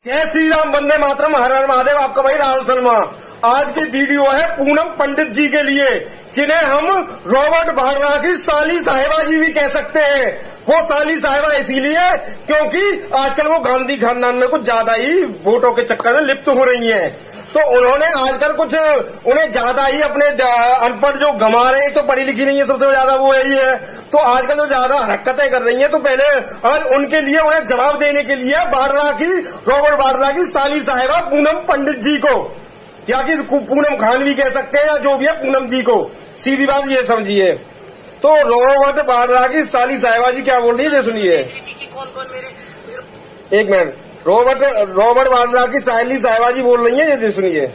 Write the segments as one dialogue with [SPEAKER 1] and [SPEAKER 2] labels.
[SPEAKER 1] जय श्री राम, वंदे मातरम, हर हर महादेव। आपका भाई राहुल शर्मा। आज की वीडियो है पूनम पंडित जी के लिए, जिन्हें हम रॉबर्ट वाड्रा की साली साहिबा जी भी कह सकते हैं। वो साली साहिबा इसीलिए क्योंकि आजकल वो गांधी खानदान में कुछ ज्यादा ही वोटों के चक्कर में लिप्त हो रही हैं। तो उन्होंने आजकल कुछ उन्हें ज्यादा ही अपने अनपढ़ जो गंवा रहे हैं, तो पढ़ी लिखी नहीं है सबसे ज्यादा वो यही है, तो आजकल जो ज्यादा हरकतें कर रही हैं, तो पहले आज उनके लिए उन्हें जवाब देने के लिए रॉबर्ट वाड्रा की साली साहिबा पूनम पंडित जी को, या कि पूनम खान भी कह सकते हैं, या जो भी है पूनम जी को, सीधी बात ये समझिए। तो रॉबर्ट वाड्रा की साली साहिबा जी क्या बोल रही है, सुनिए। एक मिनट, रॉबर्ट वाड्रा की साली साहिबा जी बोल रही है, ये सुनिए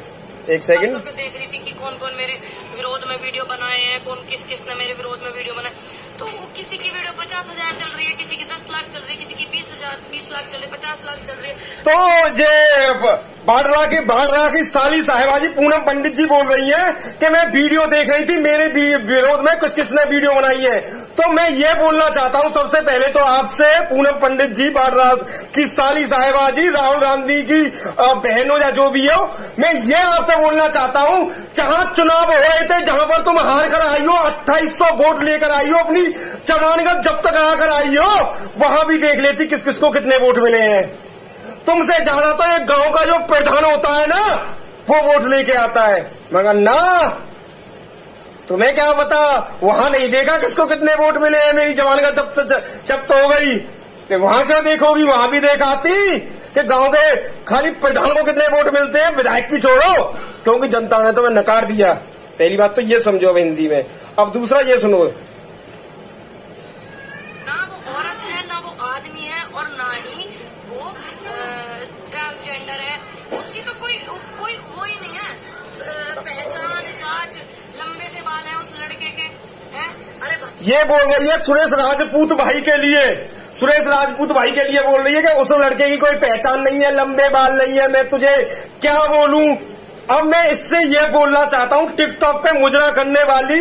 [SPEAKER 1] एक सेकंड।
[SPEAKER 2] देख रही थी कि कौन कौन मेरे विरोध में वीडियो बनाए हैं, कौन किसने मेरे विरोध में वीडियो बनाए। तो किसी की वीडियो 50,000 चल रही है, किसी की 10 लाख चल रही है, किसी की 20 लाख चल रही है, 50 लाख चल रही है।
[SPEAKER 1] तो ये वाड्रा की साली साहिबा जी पूनम पंडित जी बोल रही है कि मैं वीडियो देख रही थी, मेरे विरोध में किसने वीडियो बनाई है। तो मैं ये बोलना चाहता हूँ सबसे पहले तो आपसे, पूनम पंडित जी, वाड्रा की साली साहिबा जी, राहुल गांधी की बहन हो या जो भी हो, मैं ये आपसे बोलना चाहता हूँ, जहाँ चुनाव हो रहे थे, जहाँ पर तुम हार कर आई हो, 2800 वोट लेकर आई हो, अपनी जमानत जब तक आकर आई हो, वहां भी देख लेती किस किस को कितने वोट मिले हैं। तुमसे ज्यादा तो एक गांव का जो प्रधान होता है ना, वो वोट लेके आता है, मगर ना तुम्हें क्या पता, वहां नहीं देखा किसको कितने वोट मिले हैं। मेरी जमानत जब्त हो गई, वहां क्यों देखोगी, वहां भी देखाती कि गांव के खाली प्रधान को कितने वोट मिलते हैं, विधायक की छोड़ो, क्योंकि जनता ने तुम्हें नकार दिया। पहली बात तो ये समझो अब हिंदी में। अब दूसरा ये सुनो,
[SPEAKER 2] ना वो औरत है, ना वो आदमी है, और ना ही वो ट्रांसजेंडर है। उसकी तो कोई वो ही नहीं है, पहचान जांच, लंबे से बाल है उस लड़के के हैं। अरे
[SPEAKER 1] ये बोल रही है सुरेश राजपूत भाई के लिए, सुरेश राजपूत भाई के लिए बोल रही है कि उस लड़के की कोई पहचान नहीं है, लंबे बाल नहीं है। मैं तुझे क्या बोलूं। अब मैं इससे ये बोलना चाहता हूँ, टिकटॉक पे मुजरा करने वाली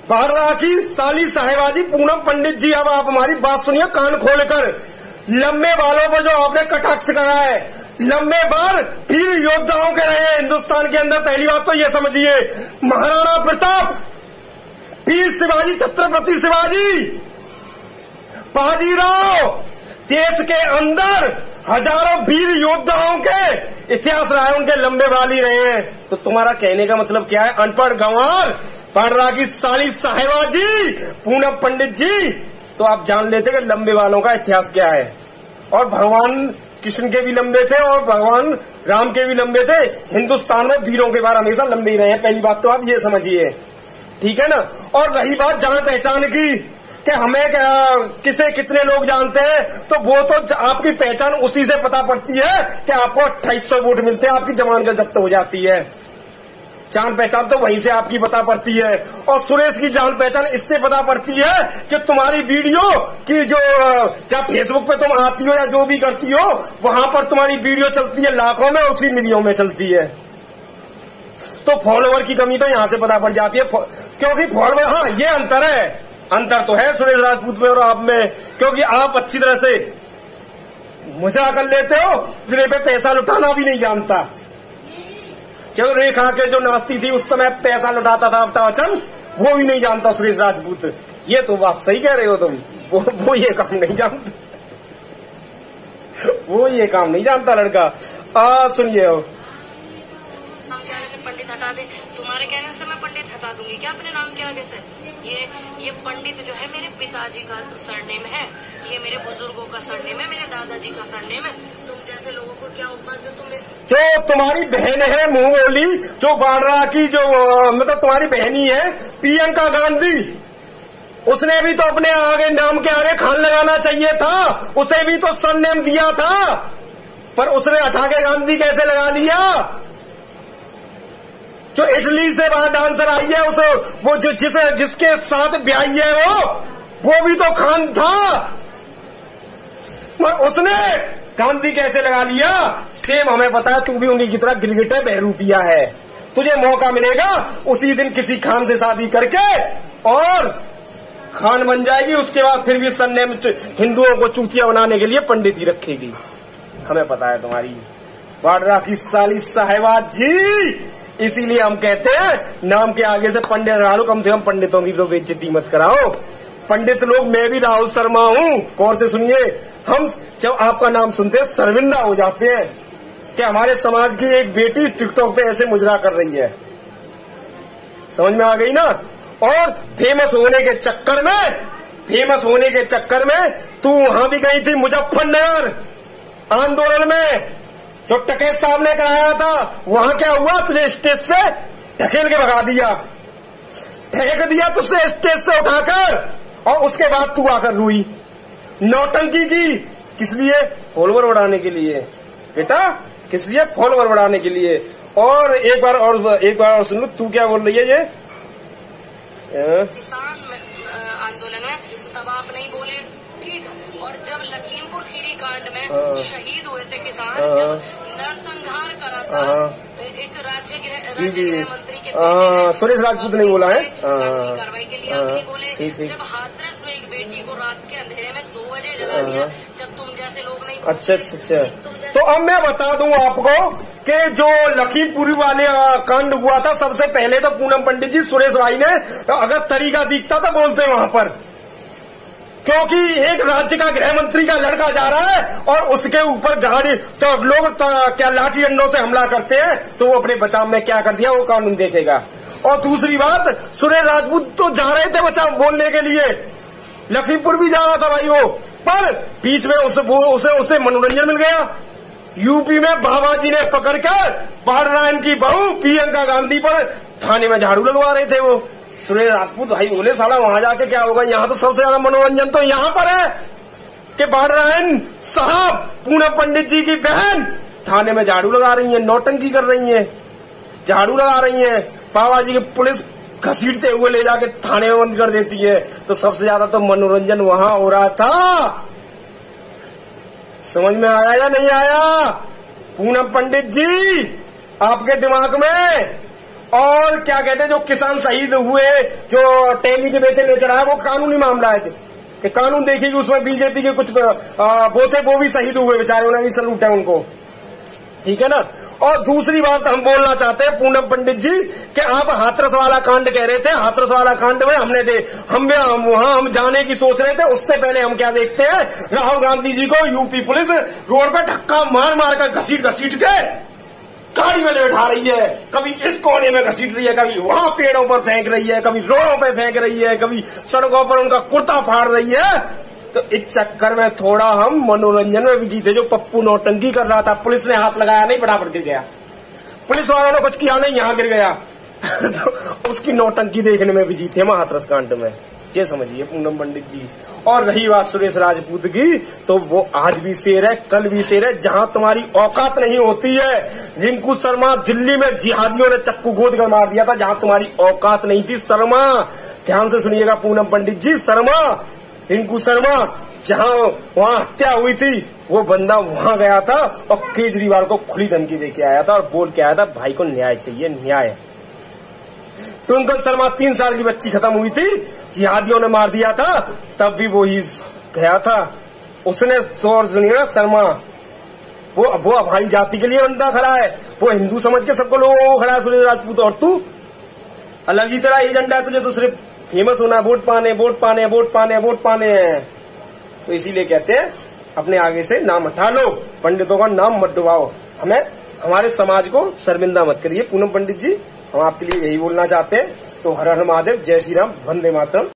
[SPEAKER 1] वाड्रा की साली साहिबा जी पूनम पंडित जी, अब आप हमारी बात सुनिए कान खोलकर। लंबे बालों पर जो आपने कटाक्ष करा है, लंबे बाल वीर योद्धाओं के रहे हैं हिंदुस्तान के अंदर। पहली बात तो ये समझिए, महाराणा प्रताप, वीर शिवाजी, छत्रपति शिवाजी, बाजीराव, देश के अंदर हजारों वीर योद्धाओं के इतिहास रहा है, उनके लंबे बाल ही रहे हैं। तो तुम्हारा कहने का मतलब क्या है, अनपढ़ गंवार वाड्रा की साली साहिबा जी, पूनम पंडित जी, तो आप जान लेते कि लंबे बालों का इतिहास क्या है। और भगवान कृष्ण के भी लंबे थे और भगवान राम के भी लंबे थे। हिंदुस्तान में वीरों के बाल हमेशा लंबे ही रहे हैं। पहली बात तो आप ये समझिए, ठीक है ना। और रही बात जान पहचान की कि हमें किसे कितने लोग जानते हैं, तो वो तो आपकी पहचान उसी से पता पड़ती है कि आपको 2800 वोट मिलते हैं, आपकी जमानत जब्त हो जाती है। जान पहचान तो वहीं से आपकी पता पड़ती है। और सुरेश की जान पहचान इससे पता पड़ती है कि तुम्हारी वीडियो की जो जब फेसबुक पे तुम आती हो या जो भी करती हो, वहां पर तुम्हारी वीडियो चलती है लाखों में, उसी मिलियनों में चलती है। तो फॉलोवर की कमी तो यहां से पता पड़ जाती है, क्योंकि फॉलोवर, हाँ ये अंतर तो है सुरेश राजपूत में और आप में, क्योंकि आप अच्छी तरह से मुजरा कर लेते हो, जिन्हें पे पैसा लुटाना भी नहीं जानता। जो रेखा के जो नास्ती थी उस समय पैसा लुटाता था अमिताभ बच्चन, वो भी नहीं जानता सुरेश राजपूत। ये तो बात सही कह रहे हो तुम, वो ये काम नहीं जानता, वो ये काम नहीं जानता लड़का। सुनिए,
[SPEAKER 2] नाम के आगे से पंडित हटा दे, तुम्हारे कहने से मैं पंडित हटा दूंगी क्या अपने नाम के आगे से। ये पंडित जो है मेरे पिताजी का सरनेम है, ये मेरे बुजुर्गों का सरनेम है, मेरे दादाजी का सरनेम है। तुम जैसे लोगों को क्या उपमा जो
[SPEAKER 1] तुम्हारी बहन है मुंह बोली, जो वाड्रा की जो मतलब तुम्हारी बहनी है प्रियंका गांधी, उसने भी तो अपने आगे नाम के आगे खान लगाना चाहिए था, उसे भी तो सरनेम दिया था, पर उसने हटा के गांधी कैसे लगा लिया। जो इटली से बाहर डांसर आई है, वो जिसके साथ ब्याही है, वो भी तो खान था, पर उसने गांधी कैसे लगा लिया। सेम हमें पता है, तू भी उन्हीं की तरह गिरगिट है, बहरूपिया है। तुझे मौका मिलेगा उसी दिन किसी खान से शादी करके और खान बन जाएगी, उसके बाद फिर भी सरनेम हिंदुओं को चूतिया बनाने के लिए पंडित ही रखेगी। हमें पता है तुम्हारी वाड्रा की साली साहिबा जी। इसीलिए हम कहते हैं नाम के आगे से पंडित लगा लो, कम से कम पंडितों की तो बेइज्जती मत कराओ। पंडित लोग, मैं भी राहुल शर्मा हूँ, गौर से सुनिए। हम जब आपका नाम सुनते हैं शर्मिंदा हो जाते हैं कि हमारे समाज की एक बेटी टिकटॉक पे ऐसे मुजरा कर रही है। समझ में आ गई ना। और फेमस होने के चक्कर में तू वहां भी गई थी मुजफ्फरनगर आंदोलन में, जो टकेत साहब ने कराया था। वहां क्या हुआ, तुझे स्टेज से ढकेल के भगा दिया, फेंक दिया तुझसे स्टेज से उठाकर, और उसके बाद तू आकर रोई, नौटंकी की। किस लिए? फॉलोवर बढ़ाने के लिए बेटा, किस लिए? फॉलोवर बढ़ाने के लिए। और एक बार और सुन लो, तू क्या बोल रही है ये
[SPEAKER 2] किसान आंदोलन में, तब आप नहीं बोले, ठीक है। और जब लखीमपुर खीरी कांड में शहीद हुए थे किसान, जब नरसंहार करा था एक राज्य गृह मंत्री के
[SPEAKER 1] सुरेश राजपूत ने बोला है
[SPEAKER 2] कार्रवाई के लिए, आप नहीं बोले। जब हाथरस में एक बेटी को रात के अंधेरे में 2 बजे जला दिया, जब तुम जैसे लोग नहीं।
[SPEAKER 1] अच्छा। तो अब मैं बता दूं आपको कि जो लखीमपुरी वाले कांड हुआ था, सबसे पहले तो पूनम पंडित जी, सुरेश भाई ने अगर तरीका दिखता था बोलते वहां पर, क्योंकि एक राज्य का गृह मंत्री का लड़का जा रहा है और उसके ऊपर गाड़ी, तो लोग क्या लाठी डंडों से हमला करते हैं, तो वो अपने बचाव में क्या कर दिया वो कानून देखेगा। और दूसरी बात, सुरेश राजपूत तो जा रहे थे बचाव बोलने के लिए, लखीमपुर भी जा रहा था भाई वो, पर बीच में उसे मनोरंजन मिल गया। यूपी में बाबा जी ने पकड़कर बाढ़ की बहू प्रियंका गांधी पर थाने में झाड़ू लगवा रहे थे वो। सुरेश राजपूत भाई बोले साला वहां जाके क्या होगा, यहाँ तो सबसे ज्यादा मनोरंजन तो यहाँ पर है कि बाढ़ साहब पूनम पंडित जी की बहन थाने में झाड़ू लगा रही है, नौटंकी कर रही है, झाड़ू लगा रही है। बाबा जी की पुलिस घसीटते हुए ले जाके थाने में बंद कर देती है। तो सबसे ज्यादा तो मनोरंजन वहां हो रहा था। समझ में आया या नहीं आया पूनम पंडित जी आपके दिमाग में? और क्या कहते हैं, जो किसान शहीद हुए, जो टैली के बेटे ले चढ़ाया, वो कानूनी मामला है कि कानून देखिएगी, उसमें बीजेपी के कुछ वो थे, वो भी शहीद हुए बेचारे, उन्हें भी सलूट है उनको, ठीक है ना। और दूसरी बात हम बोलना चाहते हैं पूनम पंडित जी कि आप हाथरस वाला कांड कह रहे थे, हाथरस वाला कांड में हम जाने की सोच रहे थे। उससे पहले हम क्या देखते हैं, राहुल गांधी जी को यूपी पुलिस रोड पे धक्का मार मार कर घसीट के गाड़ी में बैठा रही है, कभी इस कोने में घसीट रही है, कभी वहां पेड़ों पर फेंक रही है, कभी रोडों पर फेंक रही है, कभी सड़कों पर उनका कुर्ता फाड़ रही है। तो इस चक्कर में थोड़ा हम मनोरंजन में बिजी थे। जो पप्पू नौटंकी कर रहा था, पुलिस ने हाथ लगाया नहीं, फटाफट गिर गया, पुलिस वालों ने कुछ किया नहीं, यहाँ गिर गया। तो उसकी नौटंकी देखने में बिजी थे हम हाथरस कांड में, ये समझिए पूनम पंडित जी। और रही बात सुरेश राजपूत की, तो वो आज भी शेर है, कल भी शेर है। जहां तुम्हारी औकात नहीं होती है, रिंकू शर्मा दिल्ली में जिहादियों ने चक्कू गोद कर मार दिया था, जहां तुम्हारी औकात नहीं थी शर्मा। ध्यान से सुनिएगा पूनम पंडित जी, शर्मा, रिंकू शर्मा, जहां वहां हत्या हुई थी, वो बंदा वहां गया था और केजरीवाल को खुली धमकी देके आया था और बोल के आया था भाई को न्याय चाहिए, न्याय। ट्विंकल शर्मा 3 साल की बच्ची खत्म हुई थी, जिहादियों ने मार दिया था, तब भी वो ही गया था। उसने जोर सुनिएगा शर्मा, वो हमारी जाति के लिए बंदा खड़ा है, वो हिंदू समझ के सबको लोगों को खड़ा है सुरेश राजपूत। और तू अलग ही तरह एजेंडा है, तुझे तो सिर्फ फेमस होना, वोट पाने हैं। तो इसीलिए कहते हैं अपने आगे से नाम हटा लो, पंडितों का नाम मत डुबाओ, हमें हमारे समाज को शर्मिंदा मत करिए। पूनम पंडित जी, हम आपके लिए यही बोलना चाहते हैं। तो हर हर महादेव, जय श्री राम, वंदे मातरम।